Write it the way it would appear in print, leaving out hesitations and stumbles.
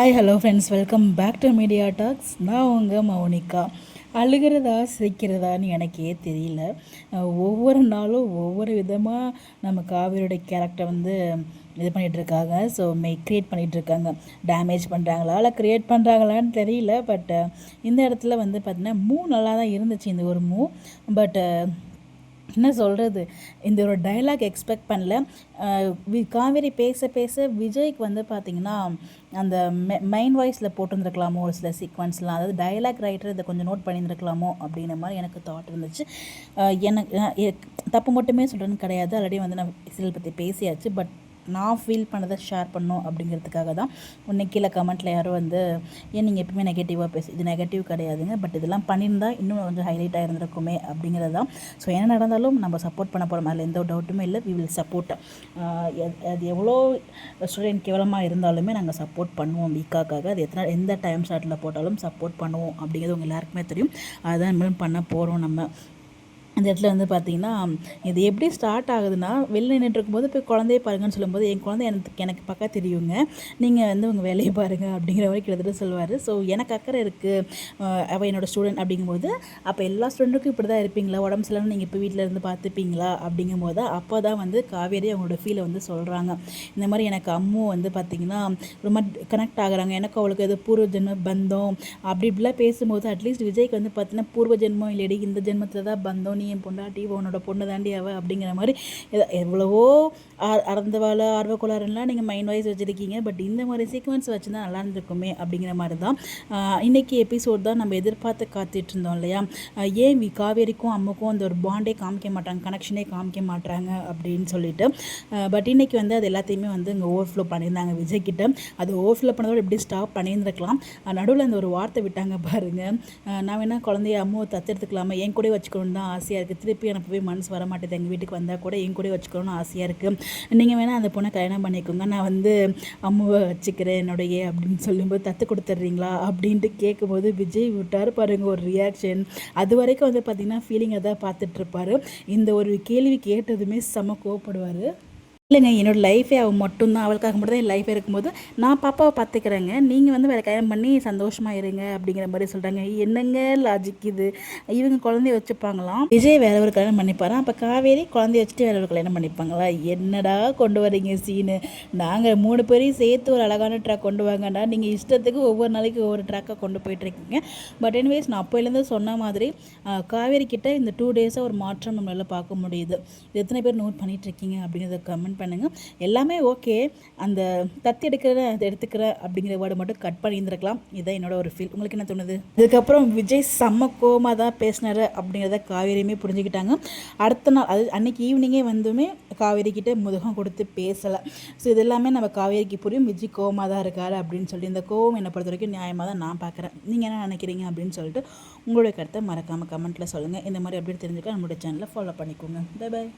Hi hello friends, welcome back to Media Talks. நான் உங்கள் மௌனிகா. அழுகிறதா சிரிக்கிறதான்னு எனக்கே தெரியல. ஒவ்வொரு நாளும் ஒவ்வொரு விதமாக நம்ம காவிரியோட கேரக்டர் இது பண்ணிகிட்ருக்காங்க. ஸோ க்ரியேட் பண்ணிகிட்ருக்காங்க. டேமேஜ் பண்ணுறாங்களா இல்லை க்ரியேட் பண்ணுறாங்களான்னு தெரியல. பட் இந்த இடத்துல பார்த்திங்கன்னா நல்லா தான் இருந்துச்சு இந்த ஒரு பட் என்ன சொல்கிறது, இந்த ஒரு டைலாக் எக்ஸ்பெக்ட் பண்ணல. காவேரி பேச பேச விஜய்க்கு பார்த்திங்கன்னா அந்த மைண்ட் வாய்ஸில் போட்டுருந்துருக்கலாமோ ஒரு சில சீக்வன்ஸ்லாம், அதாவது டைலாக் ரைட்டர் இதை கொஞ்சம் நோட் பண்ணியிருந்துருக்கலாமோ அப்படிங்கிற மாதிரி எனக்கு தாட் இருந்துச்சு. எனக்கு தப்பு மட்டுமே சொல்கிறேன்னு கிடையாது. ஆல்ரெடி நான் சீரியல் பற்றி பேசியாச்சு. பட் நான் ஃபீல் பண்ணதை ஷேர் பண்ணணும் அப்படிங்கிறதுக்காக தான். உன்னை கீழே கமெண்ட்டில் யாரும் ஏன் நீங்கள் எப்பவுமே நெகட்டிவாக இது நெகட்டிவ் கிடையாதுங்க, பட் இதெல்லாம் பண்ணியிருந்தால் இன்னும் கொஞ்சம் ஹைலைட் ஆகிருந்திருக்குமே அப்படிங்கிறது தான். ஸோ என்ன நடந்தாலும் நம்ம சப்போர்ட் பண்ண போகிற மாதிரி எந்த ஒரு டவுட்டுமே இல்லை. We will support. அது எவ்வளோ ஸ்டூடெண்ட் கேவலமாக இருந்தாலுமே நாங்கள் சப்போர்ட் பண்ணுவோம். வீக்காக்காக அது எந்த டைம் ஸ்லாட்டில் போட்டாலும் சப்போர்ட் பண்ணுவோம் அப்படிங்கிறது உங்கள் எல்லாருக்குமே தெரியும். அதுதான் இனிமேலும் பண்ண போகிறோம். நம்ம இந்த இடத்துல பார்த்திங்கன்னா இது எப்படி ஸ்டார்ட் ஆகுதுன்னா, வெளில நின்றுருக்கும்போது போய் குழந்தைய பாருங்கன்னு சொல்லும்போது என் குழந்தை எனக்கு பக்கா தெரியுங்க, நீங்கள் உங்கள் வேலையை பாருங்கள் அப்படிங்கிற மாதிரி கிட்டத்தட்ட சொல்லுவார். ஸோ எனக்கு அக்கறை இருக்குது, அவள் என்னோடய ஸ்டூடெண்ட் அப்படிங்கும்போது, அப்போ எல்லா ஸ்டூடெண்ட்டுக்கும் இப்படி தான் இருப்பீங்களா, உடம்பு சரியில்லைன்னு நீங்கள் இப்போ வீட்டில் இருந்து பார்த்துப்பீங்களா அப்படிங்கும்போது அப்போ தான் காவேரி அவங்களோட ஃபீலை சொல்கிறாங்க. இந்த மாதிரி எனக்கு அம்மு பார்த்திங்கன்னா ரொம்ப கனெக்ட் ஆகுறாங்க, எனக்கு அவளுக்கு எது பூர்வ ஜென்ம பந்தம் அப்படி இப்படிலாம் பேசும்போது அட்லீஸ்ட் விஜய்க்கு பார்த்திங்கன்னா பூர்வ ஜென்மம் இல்லடி இந்த ஜென்மத்தில் தான் பந்தம், நீ என் பொண்டாட்டி உன்னோட பொண்ணு தாண்டி அவ அப்படிங்கிற மாதிரி எவ்வளவோ அறந்தவாழ ஆர்வக்கோளாறுலாம் நீங்கள் மைண்ட் வைஸ் வச்சுருக்கீங்க. பட் இந்த மாதிரி சீக்வன்ஸ் வச்சு தான் நல்லா இருந்திருக்குமே அப்படிங்கிற மாதிரி தான் இன்றைக்கி எபிசோட் தான் நம்ம எதிர்பார்த்து காத்துட்டு இருந்தோம் இல்லையா. ஏன் காவேரிக்கும் அம்முக்கும் அந்த ஒரு பாண்டே காமிக்க மாட்டாங்க, கனெக்ஷனே காமிக்க மாட்டாங்க அப்படின்னு சொல்லிட்டு. பட் இன்றைக்கி அது எல்லாத்தையுமே இங்கே ஓவர்ஃப்ளோ பண்ணியிருந்தாங்க விஜய்கிட்ட. அது ஓவர்ஃப்ளோ பண்ணதோடு எப்படி ஸ்டாப் பண்ணியிருந்துருக்கலாம். நடுவில் அந்த ஒரு வார்த்தை விட்டாங்க பாருங்கள், நான் வேணால் குழந்தைய அம்முவை தத்தெடுத்துக்கலாமா, என் கூட வச்சுக்கணுன்னு தான் ஆசையாக இருக்குது, திருப்பி அனுப்பவே மனசு வர மாட்டேது, எங்கள் வீட்டுக்கு வந்தால் கூட என் கூட வச்சுக்கணும்னு ஆசையாக இருக்குது, நீங்கள் வேணால் அந்த பொண்ணை கல்யாணம் பண்ணிக்கோங்க, நான் அம்முவை வச்சுக்கிறேன் என்னுடைய அப்படின்னு சொல்லும்போது தத்து கொடுத்துட்றீங்களா அப்படின்ட்டு கேட்கும்போது விஜய் விட்டார் பாருங்கள் ஒரு ரியாக்ஷன். அது வரைக்கும் பார்த்திங்கன்னா ஃபீலிங்கை தான் பார்த்துட்ருப்பார். இந்த ஒரு கேள்வி கேட்டதுமே செம கோவப்படுவார். இல்லைங்க, என்னோடய லைஃபே அவள் மட்டும்தான், அவளுக்காக மட்டும் தான் என் லைஃபே இருக்கும்போது நான் பாப்பாவை பார்த்துக்கிறேங்க, நீங்கள் வேறு கல்யாணம் பண்ணி சந்தோஷமாக இருங்க அப்படிங்கிற மாதிரி சொல்கிறாங்க. என்னங்க லாஜிக் இது? இவங்க குழந்தைய வச்சுப்பாங்களாம், விஜய் வேற ஒரு கல்யாணம் பண்ணிப்பாராம், அப்போ காவேரி குழந்தைய வச்சுட்டு வேற ஒரு கல்யாணம் பண்ணிப்பாங்களா? என்னடா கொண்டு வரீங்க சீனு? நாங்கள் 3 பேரையும் சேர்த்து ஒரு அழகான ட்ராக் கொண்டு வாங்கடா. நீங்கள் இஷ்டத்துக்கு ஒவ்வொரு நாளைக்கு ஒவ்வொரு ட்ராக்காக கொண்டு போயிட்டுருக்கீங்க. பட் எனிவேஸ், நான் அப்போலேருந்து சொன்ன மாதிரி காவேரி கிட்ட இந்த 2 டேஸாக ஒரு மாற்றம் நம்மளால் பார்க்க முடியுது. இது எத்தனை பேர் நோட் பண்ணிகிட்ருக்கீங்க அப்படிங்கிறத கமெண்ட் பண்ணுங்கள். எல்லாமே ஓகே, அந்த தத்து எடுத்துக்கிற அப்படிங்கிற வேர்டு மட்டும் கட் பண்ணியிருந்திருக்கலாம். இதுதான் என்னோட ஒரு ஃபீல். உங்களுக்கு என்ன தோணுது? இதுக்கப்புறம் விஜய் செம்ம கோமாக தான் பேசினார் அப்படிங்கிறத காவேரியுமே புரிஞ்சுக்கிட்டாங்க. அடுத்த நாள், அது அன்றைக்கி ஈவினிங்கே காவேரி கிட்டே முதுகம் கொடுத்து பேசலை. ஸோ இது எல்லாமே நம்ம காவேரிக்கு புரியும், விஜய் கோவமாக தான் இருக்கார் அப்படின்னு சொல்லி. இந்த கோவம் என்னை பொறுத்த வரைக்கும் நியாயமாக தான் நான் பார்க்குறேன். நீங்கள் என்ன நினைக்கிறீங்க அப்படின்னு சொல்லிட்டு உங்களுடைய கருத்தை மறக்காமல் கமெண்ட்டில் சொல்லுங்கள். இந்த மாதிரி அப்படி தெரிஞ்சுக்க நம்மளுடைய சேனலை ஃபாலோ பண்ணிக்கோங்க. Bye bye.